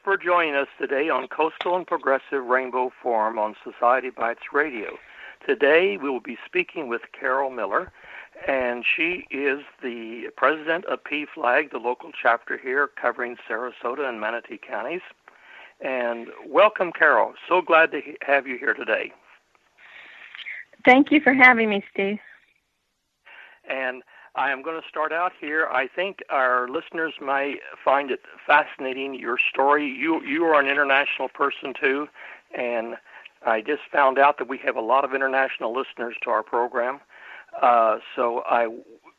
for joining us today on Coastal and Progressive Rainbow Forum on Society Bites Radio. Today we will be speaking with Carol Miller, and she is the president of PFLAG, the local chapter here covering Sarasota and Manatee counties. And welcome, Carol. So glad to have you here today. Thank you for having me, Steve. And I am going to start out here. I think our listeners may find it fascinating, your story. You are an international person, too, and I just found out that we have a lot of international listeners to our program. So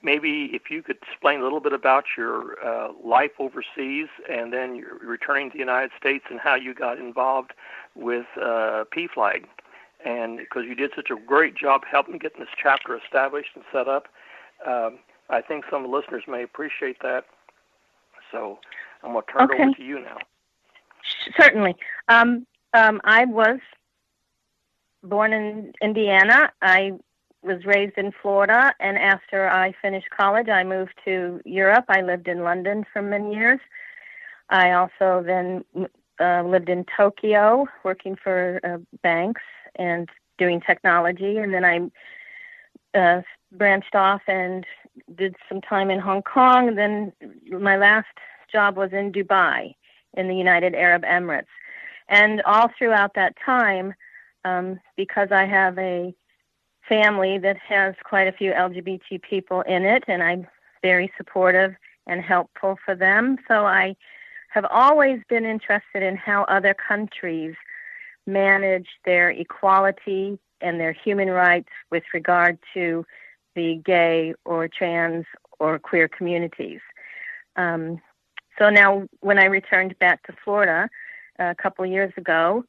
maybe if you could explain a little bit about your life overseas and then you're returning to the United States and how you got involved with PFLAG. And because you did such a great job helping getting this chapter established and set up, I think some of the listeners may appreciate that. So I'm going to turn it over to you now. Certainly. I was born in Indiana. I was raised in Florida, and after I finished college, I moved to Europe. I lived in London for many years. I also then lived in Tokyo, working for banks and doing technology, and then I branched off and did some time in Hong Kong. Then my last job was in Dubai, in the United Arab Emirates. And all throughout that time, because I have a family that has quite a few LGBT people in it, and I'm very supportive and helpful for them. So I have always been interested in how other countries manage their equality and their human rights with regard to the gay or trans or queer communities. So now when I returned back to Florida a couple of years ago,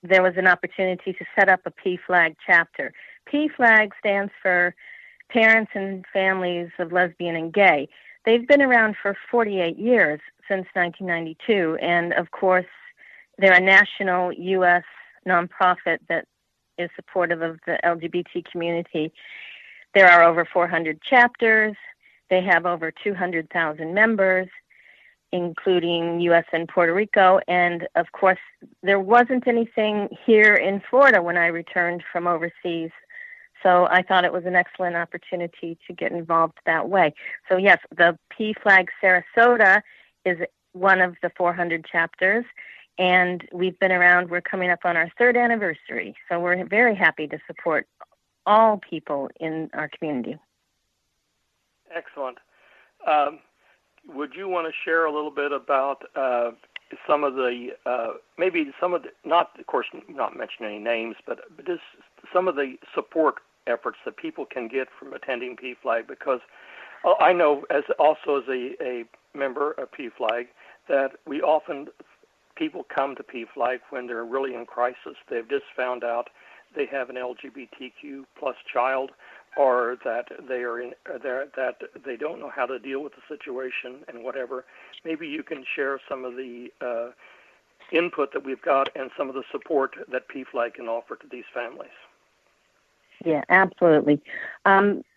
there was an opportunity to set up a PFLAG chapter. PFLAG stands for Parents and Families of Lesbian and Gay. They've been around for 48 years, since 1992, and of course they're a national U.S. nonprofit that is supportive of the LGBT community. There are over 400 chapters. They have over 200,000 members, including U.S. and Puerto Rico. And, of course, there wasn't anything here in Florida when I returned from overseas. So I thought it was an excellent opportunity to get involved that way. So, yes, the PFLAG Sarasota is one of the 400 chapters, and we've been around. We're coming up on our third anniversary. So we're very happy to support all people in our community. Excellent. Would you want to share a little bit about some of the, not mention any names, but just some of the support efforts that people can get from attending PFLAG? Because I know, as a member of PFLAG, that people come to PFLAG when they're really in crisis. They've just found out they have an LGBTQ plus child, or that that they don't know how to deal with the situation and whatever. Maybe you can share some of the input that we've got and some of the support that PFLAG can offer to these families. Yeah, absolutely.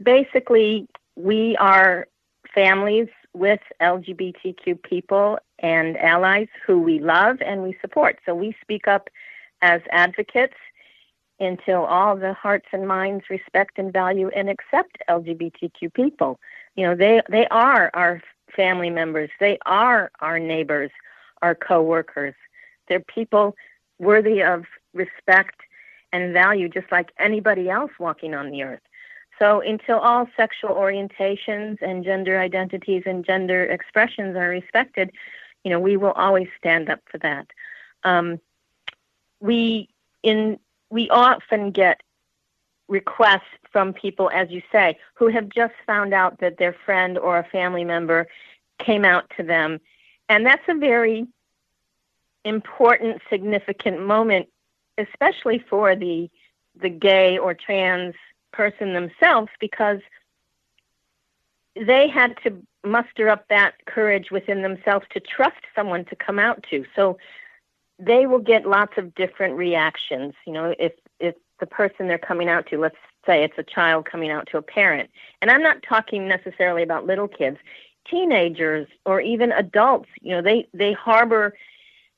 Basically, we are families with LGBTQ people and allies who we love and we support. So we speak up as advocates until all the hearts and minds respect and value and accept LGBTQ people. You know, they are our family members. They are our neighbors, our co-workers. They're people worthy of respect and value just like anybody else walking on the earth. So until all sexual orientations and gender identities and gender expressions are respected, you know, we will always stand up for that. We often get requests from people, as you say, who have just found out that their friend or a family member came out to them. And that's a very important, significant moment, especially for the gay or trans person themselves, because they had to muster up that courage within themselves to trust someone to come out to. So they will get lots of different reactions. You know, if the person they're coming out to, let's say it's a child coming out to a parent, and I'm not talking necessarily about little kids, teenagers or even adults, you know, they harbor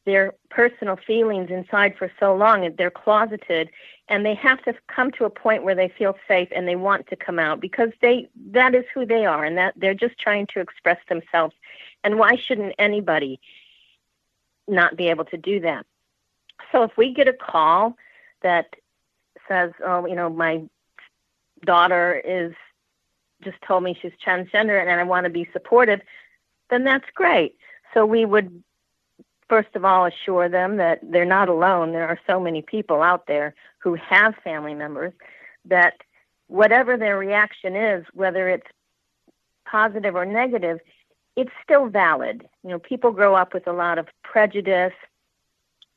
their personal feelings inside for so long, they're closeted, and they have to come to a point where they feel safe and they want to come out because that is who they are, and that they're just trying to express themselves. And why shouldn't anybody not be able to do that? So if we get a call that says, oh, my daughter just told me she's transgender and I want to be supportive, then that's great. So we would, first of all, assure them that they're not alone. There are so many people out there who have family members that whatever their reaction is, whether it's positive or negative, it's still valid. People grow up with a lot of prejudice,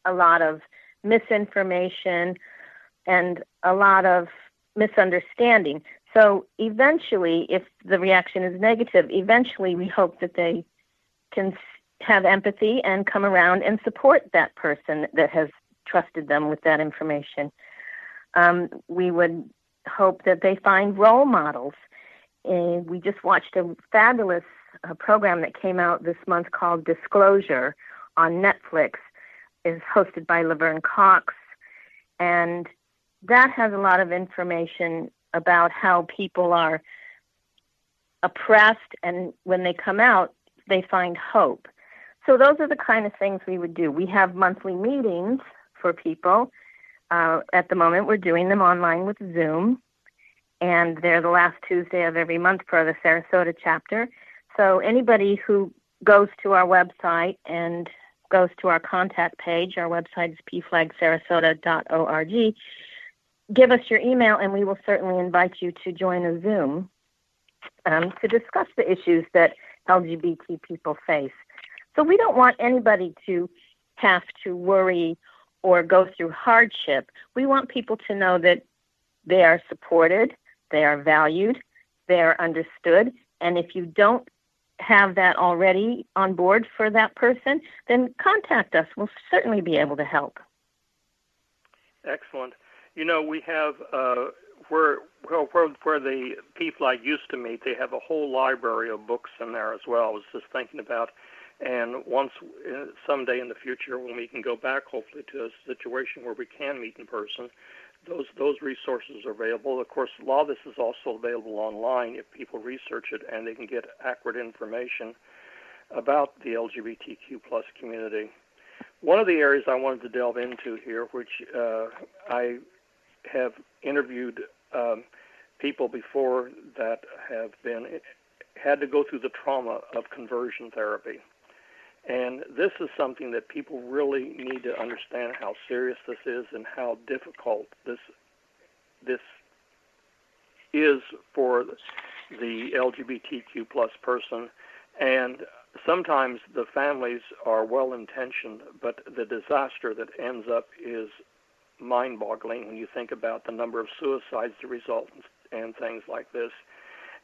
a lot of misinformation, and a lot of misunderstanding. So eventually, if the reaction is negative, eventually we hope that they can have empathy and come around and support that person that has trusted them with that information. We would hope that they find role models. We just watched a fabulous program that came out this month called Disclosure on Netflix. It's hosted by Laverne Cox, and that has a lot of information about how people are oppressed, and when they come out, they find hope. So those are the kind of things we would do. We have monthly meetings for people. At the moment, we're doing them online with Zoom, and they're the last Tuesday of every month for the Sarasota chapter. So anybody who goes to our website and goes to our contact page, our website is pflagsarasota.org, give us your email, and we will certainly invite you to join a Zoom to discuss the issues that LGBT people face. So we don't want anybody to have to worry or go through hardship. We want people to know that they are supported, they are valued, they are understood, and if you don't have that already on board for that person, then contact us. We'll certainly be able to help. Excellent. We have where the PFLAG used to meet, they have a whole library of books in there as well. I was just thinking about, and once someday in the future when we can go back, hopefully, to a situation where we can meet in person, those resources are available. Of course, a lot of this is also available online if people research it, and they can get accurate information about the LGBTQ plus community. One of the areas I wanted to delve into here, which I have interviewed people before that have had to go through the trauma of conversion therapy. And this is something that people really need to understand how serious this is and how difficult this is for the LGBTQ plus person. And sometimes the families are well-intentioned, but the disaster that ends up is mind-boggling when you think about the number of suicides that result and things like this.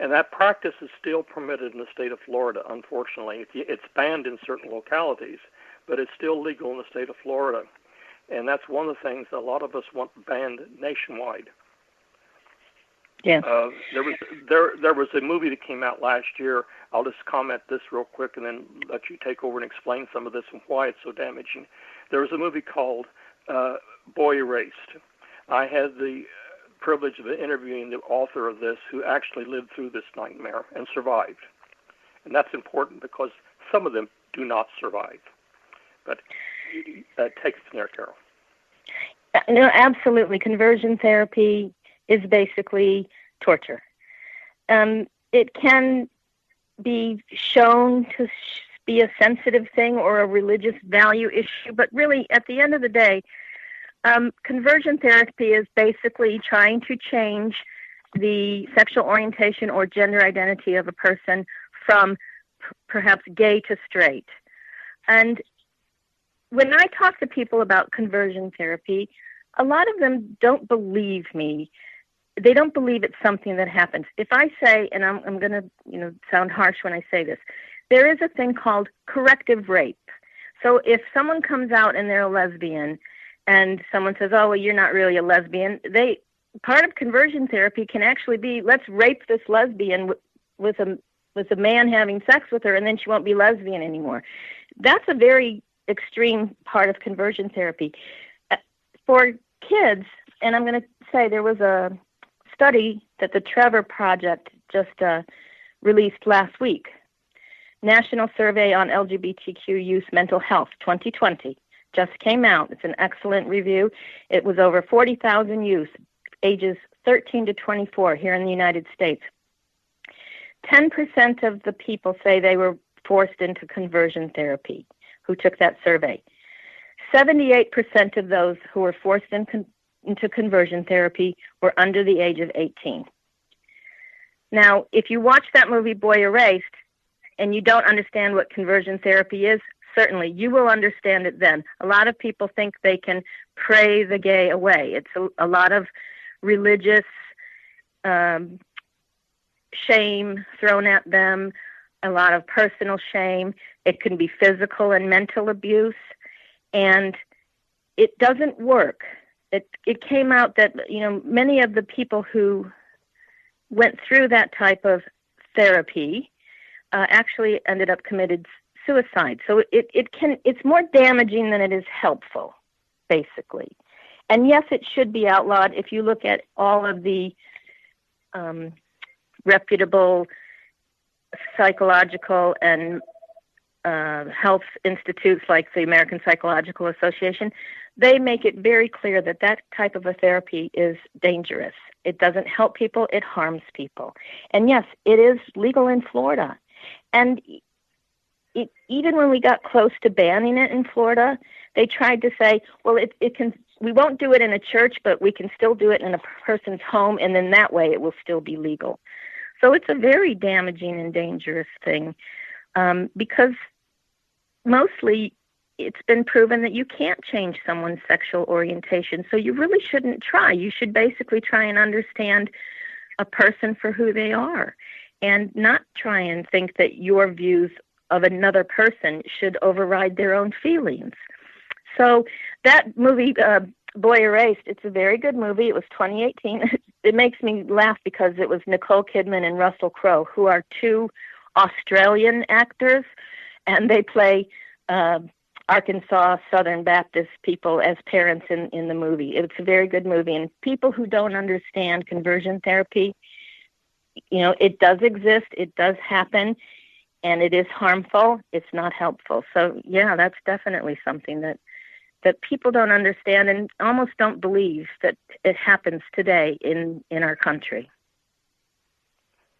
And that practice is still permitted in the state of Florida, unfortunately. It's banned in certain localities, but it's still legal in the state of Florida. And that's one of the things that a lot of us want banned nationwide. Yeah. There was a movie that came out last year. I'll just comment this real quick and then let you take over and explain some of this and why it's so damaging. There was a movie called Boy Erased. I had the privilege of interviewing the author of this, who actually lived through this nightmare and survived. And that's important because some of them do not survive. But take it from there, Carol. No, absolutely. Conversion therapy is basically torture. It can be shown to be a sensitive thing or a religious value issue, but really, at the end of the day, conversion therapy is basically trying to change the sexual orientation or gender identity of a person from perhaps gay to straight. And when I talk to people about conversion therapy, a lot of them don't believe me. They don't believe it's something that happens. If I say, and I'm going to sound harsh when I say this, there is a thing called corrective rape. So if someone comes out and they're a lesbian, and someone says, oh, well, you're not really a lesbian, part of conversion therapy can actually be, let's rape this lesbian with a man having sex with her, and then she won't be lesbian anymore. That's a very extreme part of conversion therapy. For kids, and I'm going to say there was a study that the Trevor Project just released last week, National Survey on LGBTQ Youth Mental Health 2020, just came out. It's an excellent review. It was over 40,000 youth, ages 13 to 24 here in the United States. 10% of the people say they were forced into conversion therapy who took that survey. 78% of those who were forced into conversion therapy were under the age of 18. Now, if you watch that movie Boy Erased and you don't understand what conversion therapy is, certainly you will understand it then. A lot of people think they can pray the gay away. It's a lot of religious shame thrown at them, a lot of personal shame. It can be physical and mental abuse, and it doesn't work. It came out that, many of the people who went through that type of therapy actually ended up committed suicide. So it's more damaging than it is helpful, basically. And yes, it should be outlawed. If you look at all of the reputable psychological and health institutes like the American Psychological Association, they make it very clear that that type of a therapy is dangerous. It doesn't help people, it harms people. And yes, it is legal in Florida. And even when we got close to banning it in Florida, they tried to say, well, we won't do it in a church, but we can still do it in a person's home, and then that way it will still be legal. So it's a very damaging and dangerous thing because mostly it's been proven that you can't change someone's sexual orientation, so you really shouldn't try. You should basically try and understand a person for who they are and not try and think that your views of another person should override their own feelings. So that movie, Boy Erased, it's a very good movie. It was 2018. It makes me laugh because it was Nicole Kidman and Russell Crowe, who are two Australian actors, and they play Arkansas Southern Baptist people as parents in the movie. It's a very good movie. And people who don't understand conversion therapy, it does exist, it does happen, and it is harmful. It's not helpful. So, yeah, that's definitely something that people don't understand and almost don't believe that it happens today in our country.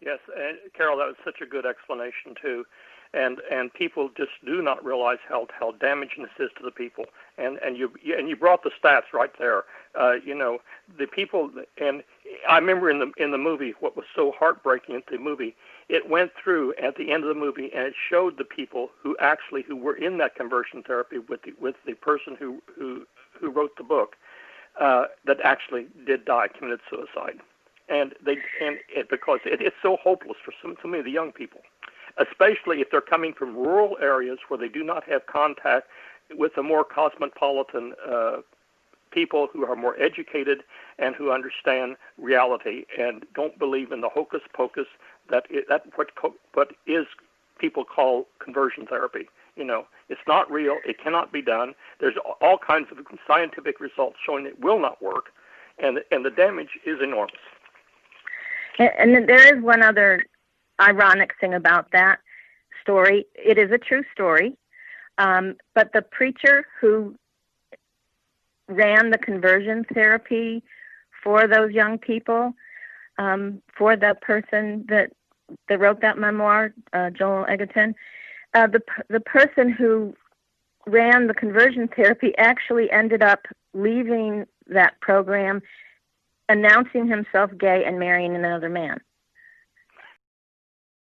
Yes, and Carol, that was such a good explanation, too. And people just do not realize how damaging this is to the people. And you brought the stats right there. The people, and I remember in the movie what was so heartbreaking in the movie. It went through at the end of the movie, and it showed the people who were in that conversion therapy with the person who wrote the book that actually did die, committed suicide, because it's so hopeless for so many of the young people, especially if they're coming from rural areas where they do not have contact with the more cosmopolitan people who are more educated and who understand reality and don't believe in the hocus pocus that what is people call conversion therapy. It's not real. It cannot be done. There's all kinds of scientific results showing it will not work, and the damage is enormous. And there is one other ironic thing about that story. It is a true story, but the preacher who ran the conversion therapy for those young people, for the person that wrote that memoir, Joel Egerton, the person who ran the conversion therapy actually ended up leaving that program, announcing himself gay and marrying another man.